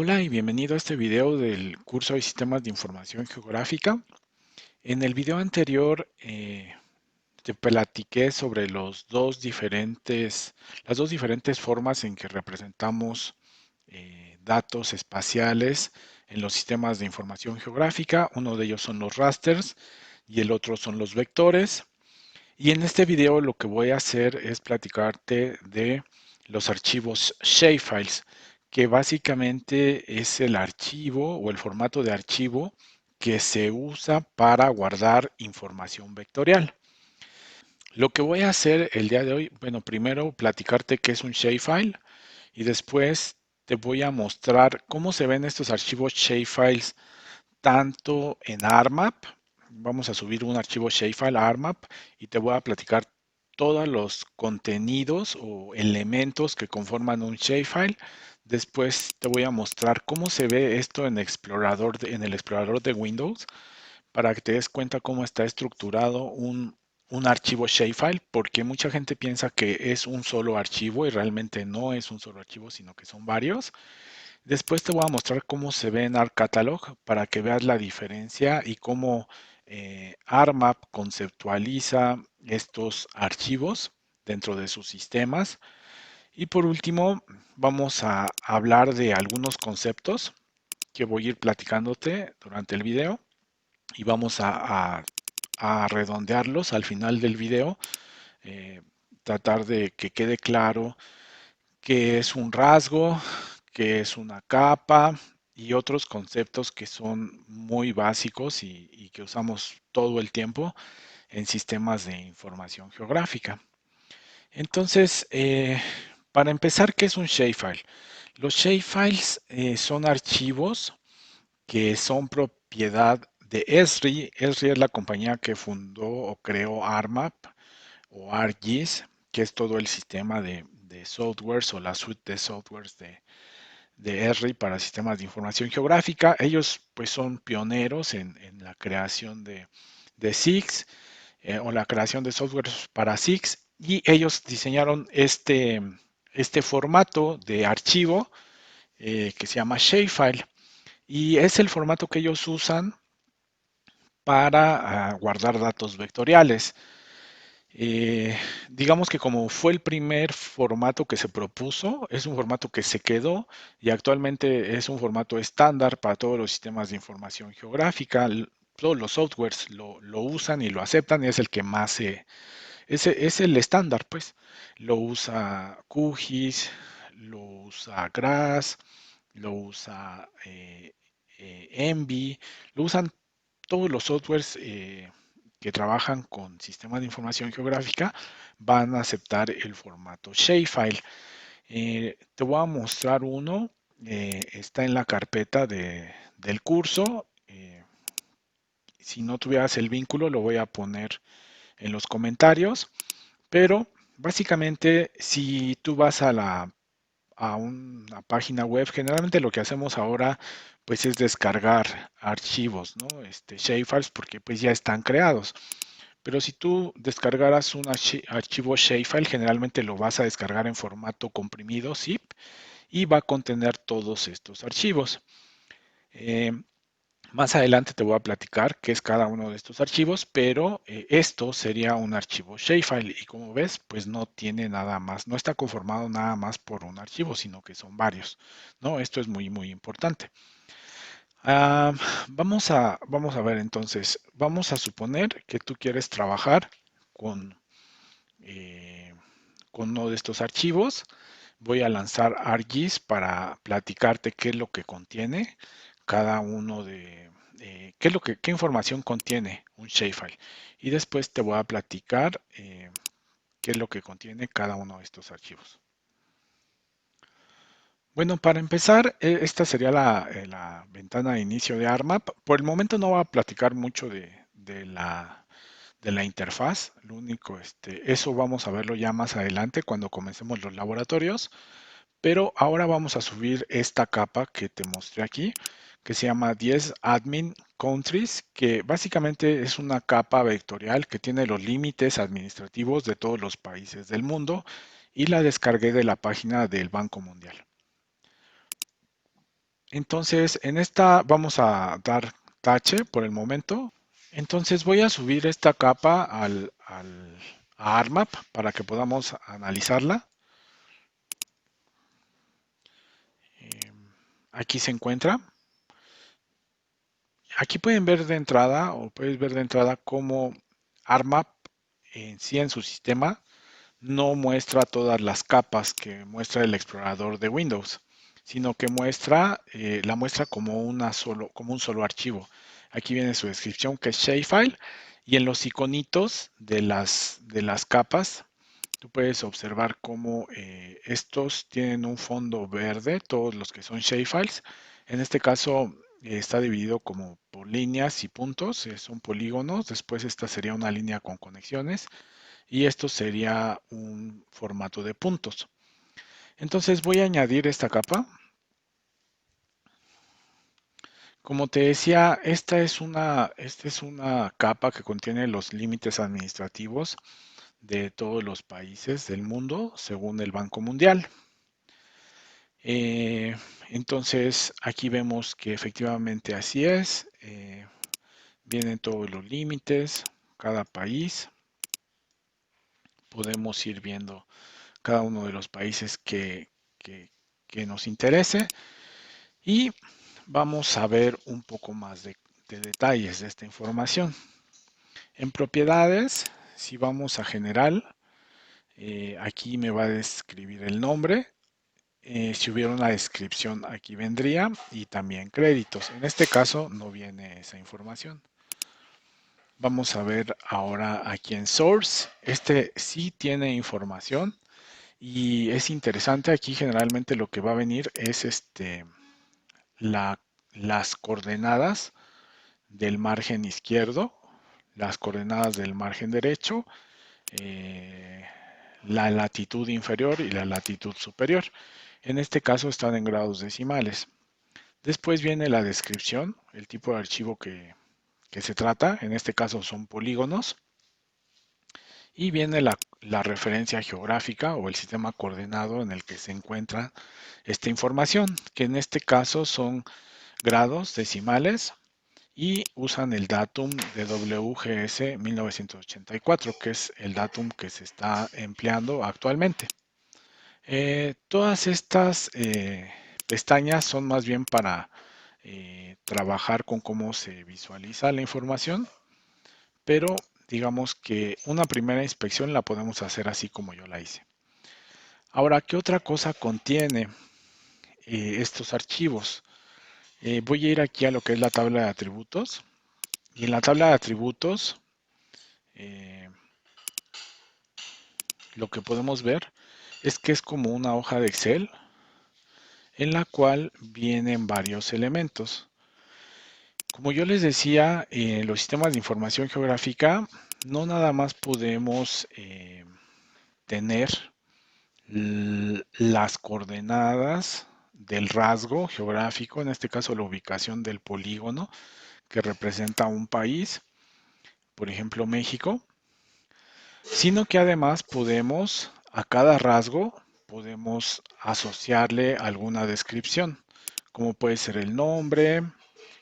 Hola y bienvenido a este video del curso de Sistemas de Información Geográfica. En el video anterior te platiqué sobre las dos diferentes formas en que representamos datos espaciales en los sistemas de información geográfica. Uno de ellos son los rasters y el otro son los vectores. Y en este video lo que voy a hacer es platicarte de los archivos shapefiles, que básicamente es el archivo o el formato de archivo que se usa para guardar información vectorial. Lo que voy a hacer el día de hoy, bueno, primero platicarte qué es un shapefile y después te voy a mostrar cómo se ven estos archivos shapefiles tanto en ARMAP. Vamos a subir un archivo shapefile a ARMAP y te voy a platicar todos los contenidos o elementos que conforman un shapefile. Después te voy a mostrar cómo se ve esto en en el explorador de Windows para que te des cuenta cómo está estructurado un archivo shapefile, porque mucha gente piensa que es un solo archivo y realmente no es un solo archivo, sino que son varios. Después te voy a mostrar cómo se ve en ArcCatalog para que veas la diferencia y cómo ARMAP conceptualiza estos archivos dentro de sus sistemas. Y por último, vamos a hablar de algunos conceptos que voy a ir platicándote durante el video y vamos a redondearlos al final del video, eh, tratar de que quede claro qué es un rasgo, qué es una capa y otros conceptos que son muy básicos y que usamos todo el tiempo en sistemas de información geográfica. Entonces, para empezar, ¿qué es un shapefile? Los shapefiles son archivos que son propiedad de Esri. Esri es la compañía que fundó o creó ARMAP o ArcGIS, que es todo el sistema de softwares o la suite de softwares de Esri para sistemas de información geográfica. Ellos pues son pioneros en la creación de SIGS o la creación de softwares para SIGS y ellos diseñaron este formato de archivo que se llama shapefile y es el formato que ellos usan para guardar datos vectoriales. Eh, digamos que como fue el primer formato que se propuso, es un formato que se quedó y actualmente es un formato estándar para todos los sistemas de información geográfica. Todos los softwares lo usan y lo aceptan y es el que más es el estándar, pues. Lo usa QGIS, lo usa GRASS, lo usa Envy, lo usan todos los softwares que trabajan con sistemas de información geográfica van a aceptar el formato shapefile. Te voy a mostrar uno, está en la carpeta del curso. Si no tuvieras el vínculo, lo voy a poner en los comentarios, pero básicamente si tú vas a una página web, generalmente lo que hacemos ahora pues es descargar archivos, ¿no? Shapefiles porque pues ya están creados. Pero si tú descargaras un archivo shapefile, generalmente lo vas a descargar en formato comprimido zip y va a contener todos estos archivos. Eh, Más adelante te voy a platicar qué es cada uno de estos archivos, pero esto sería un archivo shapefile y como ves, pues no tiene nada más, no está conformado nada más por un archivo, sino que son varios, ¿no? Esto es muy importante. Ah, vamos a ver entonces, vamos a suponer que tú quieres trabajar con, eh, con uno de estos archivos. Voy a lanzar ArcGIS para platicarte qué es lo que contiene cada uno qué es qué información contiene un shapefile. Y después te voy a platicar qué es lo que contiene cada uno de estos archivos. Bueno, para empezar, esta sería la ventana de inicio de ARMAP. Por el momento no voy a platicar mucho de la interfaz. Lo único, eso vamos a verlo ya más adelante cuando comencemos los laboratorios. Pero ahora vamos a subir esta capa que te mostré aquí, que se llama 10 Admin Countries, que básicamente es una capa vectorial que tiene los límites administrativos de todos los países del mundo y la descargué de la página del Banco Mundial. Entonces, en esta vamos a dar tache por el momento. Entonces voy a subir esta capa a ARMAP para que podamos analizarla. Eh, Aquí se encuentra. Aquí pueden ver de entrada, o puedes ver de entrada cómo ARMAP en sí en su sistema no muestra todas las capas que muestra el explorador de Windows, sino que la muestra como como un solo archivo. Aquí viene su descripción que es shapefile y en los iconitos de las capas tú puedes observar cómo estos tienen un fondo verde, todos los que son shapefiles. En este caso está dividido como por líneas y puntos, son polígonos. Después esta sería una línea con conexiones y esto sería un formato de puntos. Entonces voy a añadir esta capa. Como te decía, esta es una capa que contiene los límites administrativos de todos los países del mundo según el Banco Mundial. Eh, entonces aquí vemos que efectivamente así es. Vienen todos los límites, cada país. Podemos ir viendo cada uno de los países que nos interese y vamos a ver un poco más de detalles de esta información. En propiedades, si vamos a general, aquí me va a describir el nombre. Si hubiera una descripción, aquí vendría y también créditos. En este caso no viene esa información. Vamos a ver ahora aquí en Source. Este sí tiene información y es interesante. Aquí generalmente lo que va a venir es la- las coordenadas del margen izquierdo, las coordenadas del margen derecho, eh, la latitud inferior y la latitud superior. En este caso están en grados decimales. Después viene la descripción, el tipo de archivo que se trata, en este caso son polígonos, y viene la referencia geográfica o el sistema coordenado en el que se encuentra esta información, que en este caso son grados decimales y usan el datum de WGS 1984, que es el datum que se está empleando actualmente. Todas estas pestañas son más bien para trabajar con cómo se visualiza la información, pero digamos que una primera inspección la podemos hacer así como yo la hice. Ahora, ¿qué otra cosa contiene estos archivos? Voy a ir aquí a lo que es la tabla de atributos y en la tabla de atributos eh, lo que podemos ver es que es como una hoja de Excel en la cual vienen varios elementos. Como yo les decía, en los sistemas de información geográfica no nada más podemos tener las coordenadas del rasgo geográfico, en este caso la ubicación del polígono que representa un país, por ejemplo México, sino que además podemos, a cada rasgo, podemos asociarle alguna descripción, como puede ser el nombre,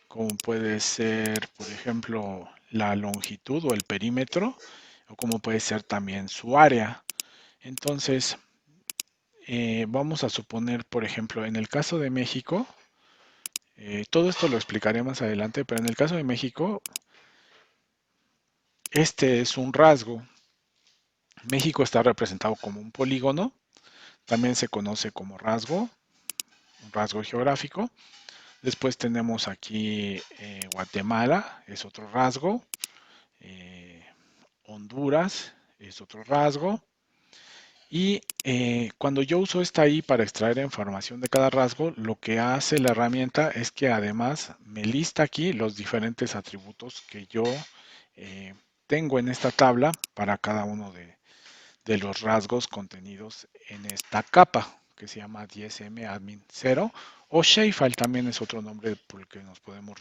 como puede ser, por ejemplo, la longitud o el perímetro, o como puede ser también su área. Entonces, vamos a suponer, por ejemplo, en el caso de México, todo esto lo explicaré más adelante, pero en el caso de México, este es un rasgo. México está representado como un polígono, también se conoce como rasgo, un rasgo geográfico. Después tenemos aquí Guatemala, es otro rasgo. Eh, Honduras es otro rasgo. Y cuando yo uso esta I para extraer información de cada rasgo, lo que hace la herramienta es que además me lista aquí los diferentes atributos que yo eh, tengo en esta tabla para cada uno de los rasgos contenidos en esta capa que se llama DSM Admin 0 o Shapefile también es otro nombre por el que nos podemos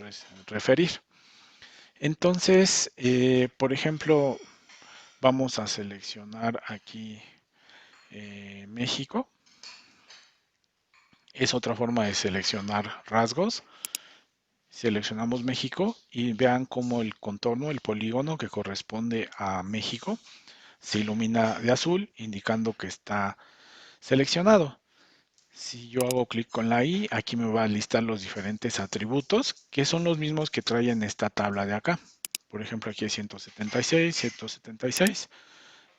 referir. Entonces, por ejemplo, vamos a seleccionar aquí México. Es otra forma de seleccionar rasgos. Seleccionamos México y vean cómo el contorno, el polígono que corresponde a México, se ilumina de azul, indicando que está seleccionado. Si yo hago clic con la I, aquí me va a listar los diferentes atributos, que son los mismos que trae en esta tabla de acá. Por ejemplo, aquí hay 176, 176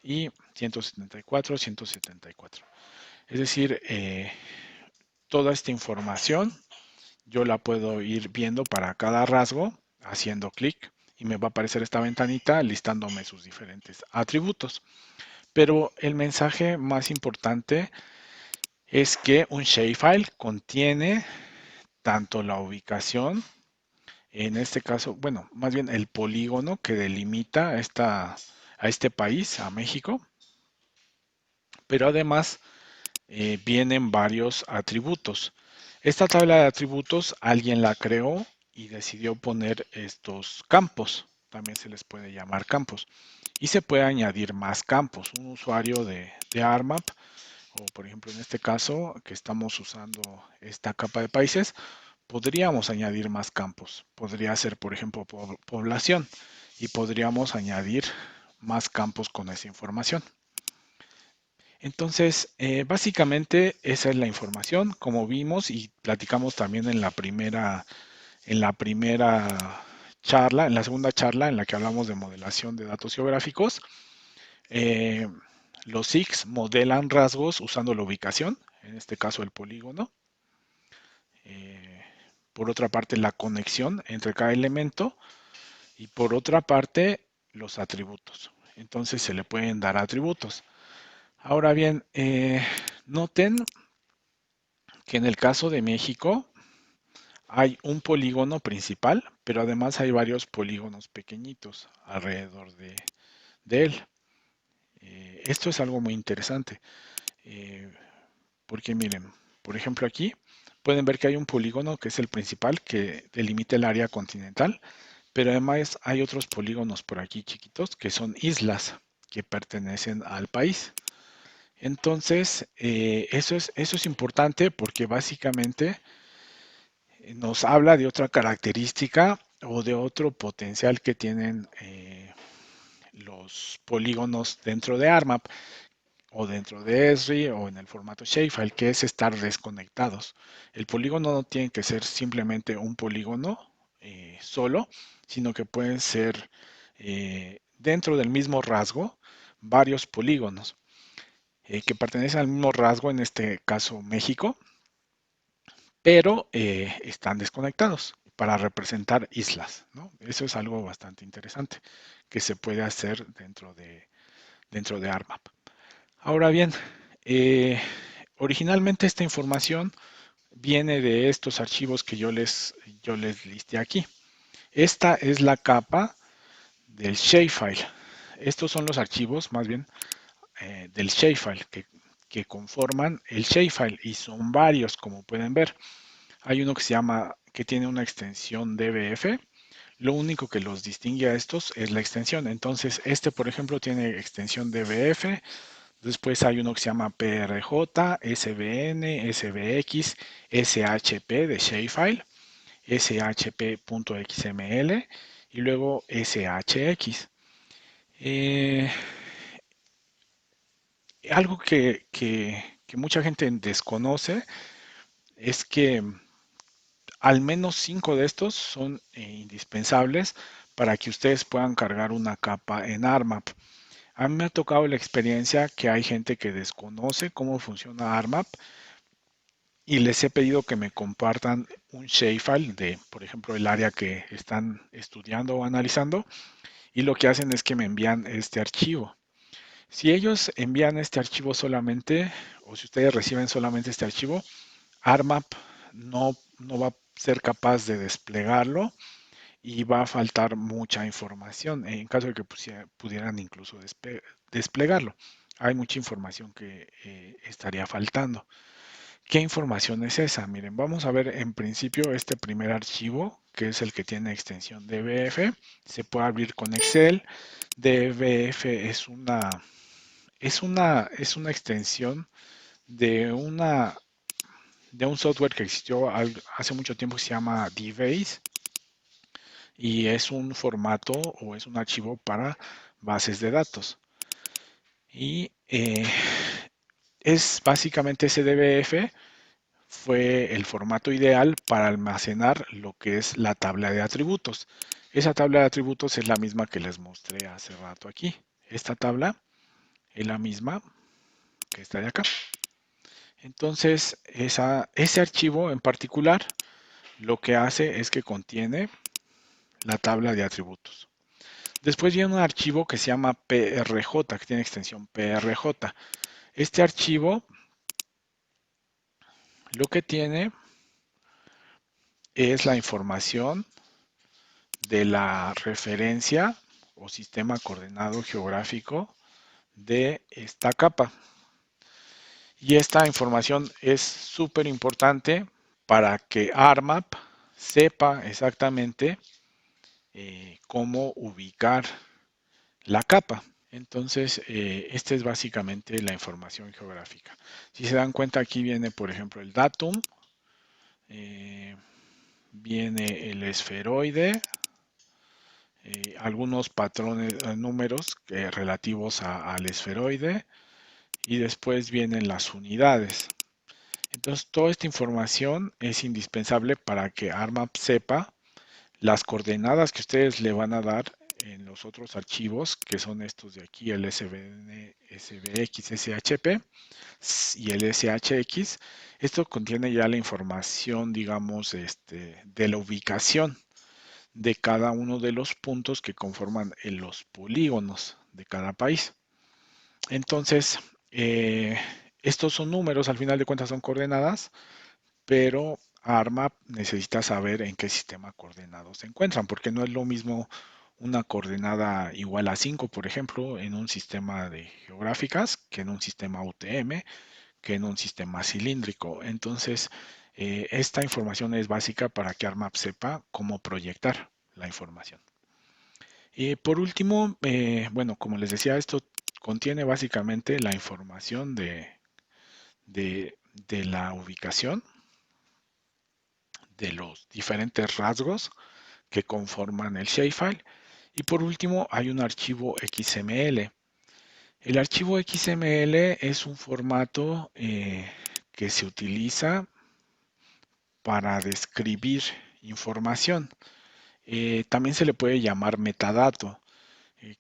y 174, 174. Es decir, toda esta información yo la puedo ir viendo para cada rasgo, haciendo clic, y me va a aparecer esta ventanita listándome sus diferentes atributos. Pero el mensaje más importante es que un shapefile contiene tanto la ubicación, en este caso, bueno, más bien el polígono que delimita a este país, a México, pero además vienen varios atributos. Esta tabla de atributos alguien la creó y decidió poner estos campos, también se les puede llamar campos, y se puede añadir más campos. Un usuario de ARMAP, o por ejemplo en este caso que estamos usando esta capa de países, podríamos añadir más campos. Podría ser, por ejemplo, población, y podríamos añadir más campos con esa información. Entonces, básicamente esa es la información, como vimos y platicamos también en la primera charla, en la segunda charla en la que hablamos de modelación de datos geográficos. eh, los SIGs modelan rasgos usando la ubicación, en este caso el polígono. Eh, por otra parte, la conexión entre cada elemento y por otra parte, los atributos. Entonces se le pueden dar atributos. Ahora bien, noten que en el caso de México hay un polígono principal, pero además hay varios polígonos pequeñitos alrededor de él. Esto es algo muy interesante, eh, porque miren, por ejemplo aquí pueden ver que hay un polígono que es el principal que delimita el área continental, pero además hay otros polígonos por aquí chiquitos que son islas que pertenecen al país. Entonces, eso es importante porque básicamente nos habla de otra característica o de otro potencial que tienen los polígonos dentro de ARMAP o dentro de Esri o en el formato shapefile, que es estar desconectados. El polígono no tiene que ser simplemente un polígono solo, sino que pueden ser dentro del mismo rasgo varios polígonos que pertenecen al mismo rasgo, en este caso México, pero están desconectados para representar islas, ¿no? Eso es algo bastante interesante que se puede hacer dentro de ARMAP. Ahora bien, eh, originalmente esta información viene de estos archivos que yo les listé aquí. Esta es la capa del shapefile. Estos son los archivos, más bien, del shapefile que conforman el shapefile y son varios, como pueden ver. Hay uno que tiene una extensión dbf. Lo único que los distingue a estos es la extensión. Entonces, este, por ejemplo, tiene extensión dbf. Después hay uno que se llama PRJ, SVN, SVX, SHP de shapefile, SHP.xml y luego SHX. Eh, algo que mucha gente desconoce es que al menos 5 de estos son indispensables para que ustedes puedan cargar una capa en ARMAP. A mí me ha tocado la experiencia que hay gente que desconoce cómo funciona ARMAP y les he pedido que me compartan un shapefile de, por ejemplo, el área que están estudiando o analizando, y lo que hacen es que me envían este archivo. Si ellos envían este archivo solamente, o si ustedes reciben solamente este archivo, ARMAP no va a ser capaz de desplegarlo y va a faltar mucha información en caso de que pudieran incluso desplegarlo. Hay mucha información que estaría faltando. ¿Qué información es esa? Miren, vamos a ver en principio este primer archivo, que es el que tiene extensión dbf. Se puede abrir con Excel. dbf es una extensión de de un software que existió hace mucho tiempo que se llama DBase y es un formato o es un archivo para bases de datos. Y es básicamente SDBF fue el formato ideal para almacenar lo que es la tabla de atributos. Esa tabla de atributos es la misma que les mostré hace rato aquí. Esta tabla es la misma que está de acá. Entonces, ese archivo en particular lo que hace es que contiene la tabla de atributos. Después viene un archivo que se llama PRJ, que tiene extensión PRJ. Este archivo lo que tiene es la información de la referencia o sistema coordenado geográfico de esta capa. Y esta información es súper importante para que ARMAP sepa exactamente cómo ubicar la capa. Entonces, esta es básicamente la información geográfica. Si se dan cuenta, aquí viene, por ejemplo, el datum, eh, viene el esferoide, algunos patrones, números relativos al esferoide y después vienen las unidades. Entonces, toda esta información es indispensable para que ARMAP sepa las coordenadas que ustedes le van a dar en los otros archivos, que son estos de aquí, el SBN, SBX, SHP y el SHX. Esto contiene ya la información, digamos, de la ubicación de cada uno de los puntos que conforman los polígonos de cada país. Entonces, estos son números, al final de cuentas son coordenadas, pero ARMAP necesita saber en qué sistema coordenado se encuentran, porque no es lo mismo una coordenada igual a 5, por ejemplo, en un sistema de geográficas que en un sistema UTM, que en un sistema cilíndrico. Entonces, esta información es básica para que ARMAP sepa cómo proyectar la información. Por último, bueno, como les decía, esto contiene básicamente la información de la ubicación de los diferentes rasgos que conforman el shapefile. Y por último, hay un archivo XML. El archivo XML es un formato que se utiliza para describir información. También se le puede llamar metadato,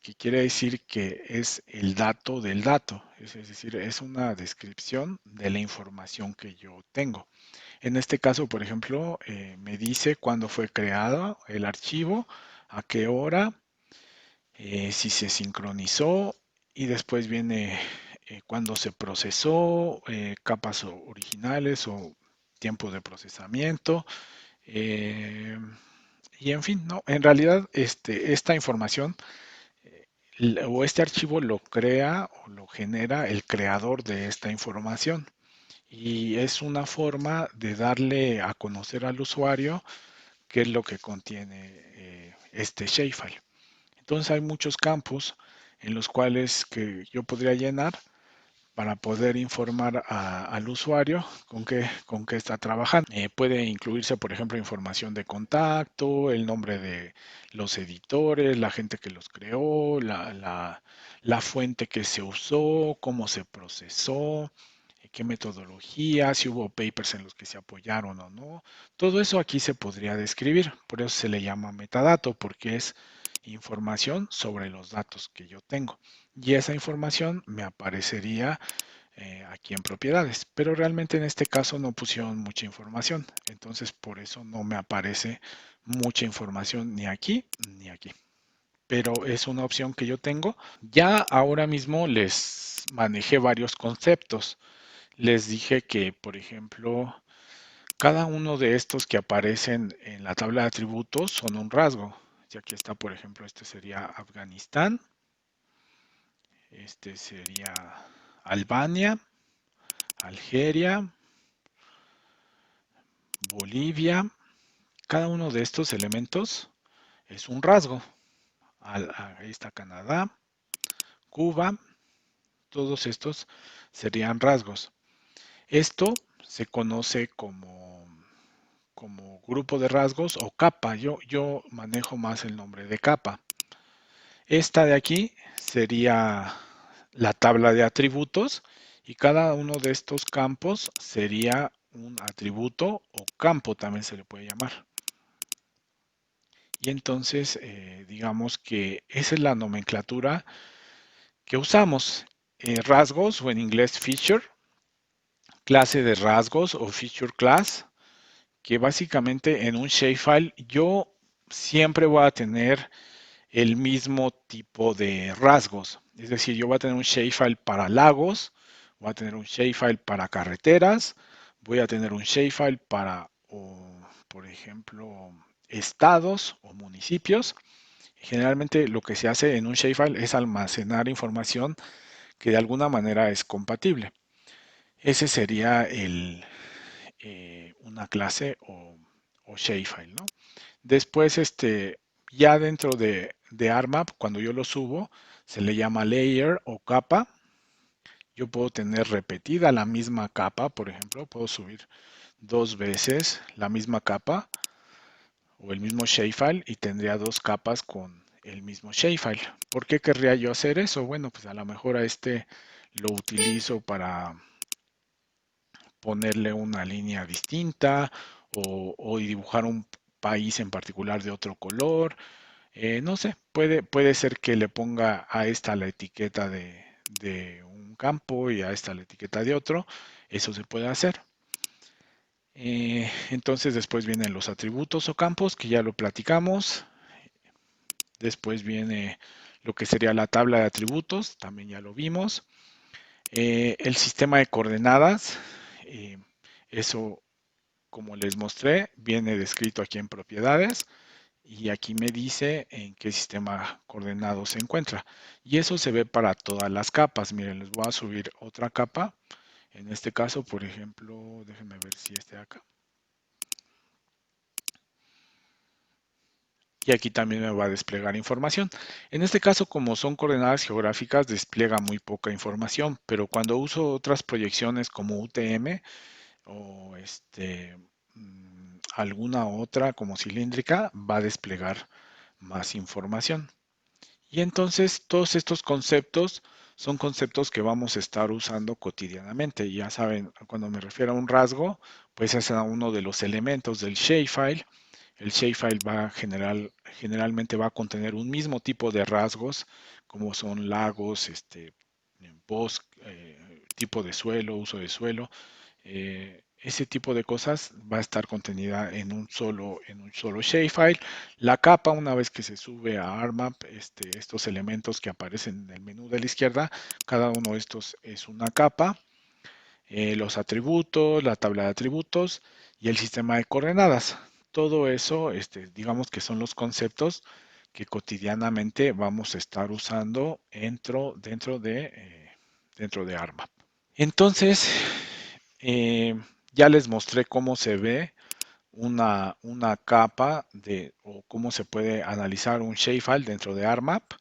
que quiere decir que es el dato del dato, es decir, es una descripción de la información que yo tengo. En este caso, por ejemplo, me dice cuándo fue creado el archivo, a qué hora, si se sincronizó y después viene cuándo se procesó, capas originales o tiempo de procesamiento. eh, y en fin, no, en realidad esta información o este archivo lo crea o lo genera el creador de esta información. Y es una forma de darle a conocer al usuario qué es lo que contiene este shapefile. Entonces hay muchos campos en los cuales que yo podría llenar para poder informar al usuario con qué está trabajando. Puede incluirse, por ejemplo, información de contacto, el nombre de los editores, la gente que los creó, la fuente que se usó, cómo se procesó, qué metodología, si hubo papers en los que se apoyaron o no. Todo eso aquí se podría describir, por eso se le llama metadato, porque es información sobre los datos que yo tengo. Y esa información me aparecería aquí en propiedades, pero realmente en este caso no pusieron mucha información, entonces por eso no me aparece mucha información ni aquí ni aquí. Pero es una opción que yo tengo. Ya ahora mismo les manejé varios conceptos. Les dije que, por ejemplo, cada uno de estos que aparecen en la tabla de atributos son un rasgo. Y aquí está, por ejemplo, este sería Afganistán, este sería Albania, Algeria, Bolivia. Cada uno de estos elementos es un rasgo. Ahí está Canadá, Cuba, todos estos serían rasgos. Esto se conoce como grupo de rasgos o capa. Yo manejo más el nombre de capa. Esta de aquí sería la tabla de atributos y cada uno de estos campos sería un atributo o campo, también se le puede llamar. Y entonces, digamos que esa es la nomenclatura que usamos. Rasgos o en inglés feature, clase de rasgos o feature class, que básicamente en un shapefile yo siempre voy a tener el mismo tipo de rasgos. Es decir, yo voy a tener un shapefile para lagos, voy a tener un shapefile para carreteras, voy a tener un shapefile para, por ejemplo, estados o municipios. Generalmente lo que se hace en un shapefile es almacenar información que de alguna manera es compatible. Ese sería una clase o shapefile, ¿no? Después, ya dentro de ARMAP, cuando yo lo subo, se le llama layer o capa. Yo puedo tener repetida la misma capa, por ejemplo, puedo subir dos veces la misma capa o el mismo shapefile y tendría dos capas con el mismo shapefile. ¿Por qué querría yo hacer eso? Bueno, pues a lo mejor a lo utilizo para ponerle una línea distinta o dibujar un país en particular de otro color. No sé, puede ser que le ponga a esta la etiqueta de un campo y a esta la etiqueta de otro. Eso se puede hacer. Entonces después vienen los atributos o campos, que ya lo platicamos. Después viene lo que sería la tabla de atributos, también ya lo vimos. El sistema de coordenadas, eh, eso como les mostré, viene descrito aquí en propiedades y aquí me dice en qué sistema coordenado se encuentra. Y eso se ve para todas las capas. Miren, les voy a subir otra capa. En este caso, por ejemplo, déjenme ver si este de acá. Y aquí también me va a desplegar información. En este caso, como son coordenadas geográficas, despliega muy poca información, pero cuando uso otras proyecciones como UTM o alguna otra como cilíndrica, va a desplegar más información. Y entonces todos estos conceptos son conceptos que vamos a estar usando cotidianamente. Ya saben, cuando me refiero a un rasgo, pues es a uno de los elementos del shapefile. El shapefile generalmente va a contener un mismo tipo de rasgos, como son lagos, bosque, tipo de suelo, uso de suelo. Ese tipo de cosas va a estar contenida en un solo shapefile. La capa, una vez que se sube a ARMAP, estos elementos que aparecen en el menú de la izquierda, cada uno de estos es una capa. Los atributos, la tabla de atributos y el sistema de coordenadas. Todo eso, digamos que son los conceptos que cotidianamente vamos a estar usando dentro de ARMAP. Entonces, eh, ya les mostré cómo se ve una capa o cómo se puede analizar un shapefile dentro de ARMAP.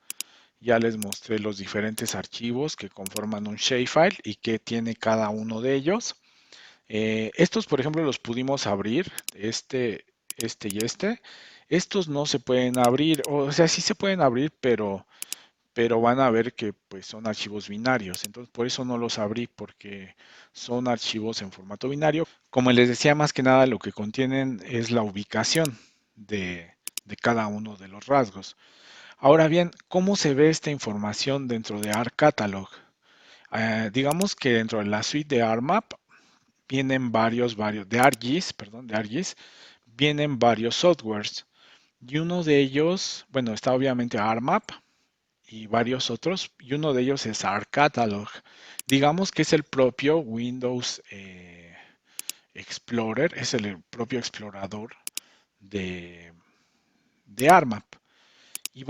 Ya les mostré los diferentes archivos que conforman un shapefile y qué tiene cada uno de ellos. Estos, por ejemplo, los pudimos abrir, y este. Estos no se pueden abrir, o sea, sí se pueden abrir, pero van a ver que pues son archivos binarios. Entonces, por eso no los abrí, porque son archivos en formato binario. Como les decía, más que nada lo que contienen es la ubicación de cada uno de los rasgos. Ahora bien, ¿cómo se ve esta información dentro de ArcCatalog? Digamos que dentro de la suite de ARMAP vienen de ArcGIS, perdón, de ArcGIS, vienen varios softwares. Y uno de ellos, bueno, está obviamente ARMAP, y varios otros, y uno de ellos es ArcCatalog. Digamos que es el propio Windows Explorer, es el propio explorador de, de ARMAP. Y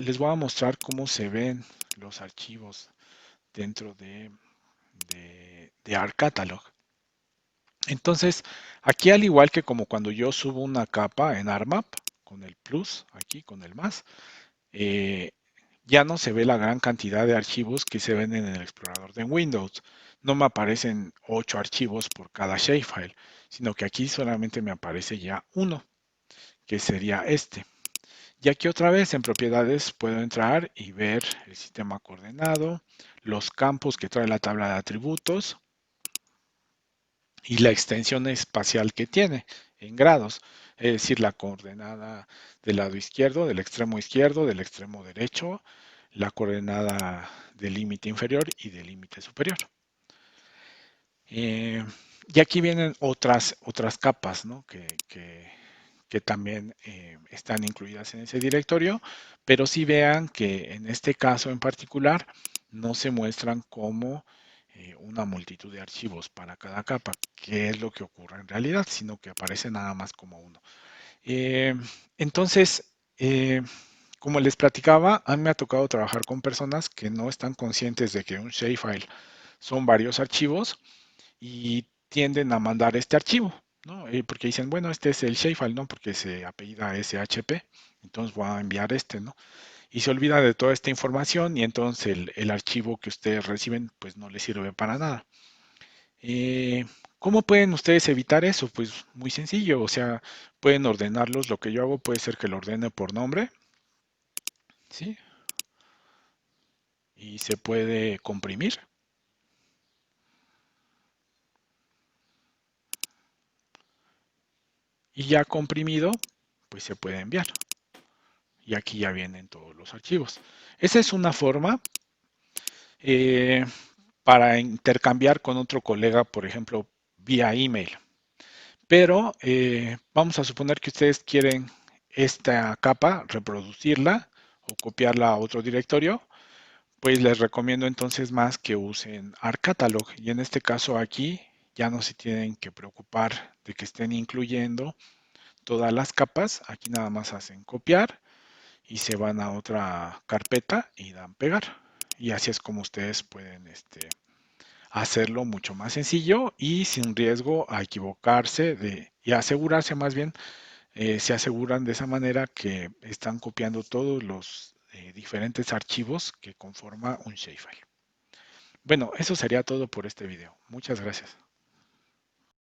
les voy a mostrar cómo se ven los archivos dentro de ArcCatalog. Entonces, aquí al igual que como cuando yo subo una capa en ARMAP, con el plus, aquí con el más, eh, ya no se ve la gran cantidad de archivos que se ven en el explorador de Windows. No me aparecen 8 archivos por cada shapefile, sino que aquí solamente me aparece ya uno, que sería este. Y aquí otra vez en propiedades puedo entrar y ver el sistema coordenado, los campos que trae la tabla de atributos y la extensión espacial que tiene en grados, es decir, la coordenada del lado izquierdo, del extremo derecho, la coordenada del límite inferior y del límite superior. Eh, y aquí vienen otras capas, ¿no? que también están incluidas en ese directorio, pero sí vean que en este caso en particular no se muestran como una multitud de archivos para cada capa, que es lo que ocurre en realidad, sino que aparece nada más como uno. Eh, entonces, como les platicaba, a mí me ha tocado trabajar con personas que no están conscientes de que un shapefile son varios archivos y tienden a mandar este archivo, ¿no? Porque dicen, bueno, este es el shapefile, ¿no? Porque se apellida SHP, entonces voy a enviar este, ¿no? Y se olvida de toda esta información y entonces el archivo que ustedes reciben pues no les sirve para nada. Eh, ¿Cómo pueden ustedes evitar eso? Pues muy sencillo, o sea, pueden ordenarlos. Lo que yo hago puede ser que lo ordene por nombre, ¿sí? Y se puede comprimir y ya comprimido, pues se puede enviar. Y aquí ya vienen todos los archivos. Esa es una forma eh, para intercambiar con otro colega, por ejemplo, vía email. Pero vamos a suponer que ustedes quieren esta capa, reproducirla o copiarla a otro directorio, pues les recomiendo entonces más que usen ArcCatalog. Y en este caso aquí ya no se tienen que preocupar de que estén incluyendo todas las capas. Aquí nada más hacen copiar y se van a otra carpeta y dan pegar. Y así es como ustedes pueden hacerlo mucho más sencillo y sin riesgo a equivocarse y asegurarse más bien, se aseguran de esa manera que están copiando todos los diferentes archivos que conforma un shapefile. Bueno, eso sería todo por este video. Muchas gracias.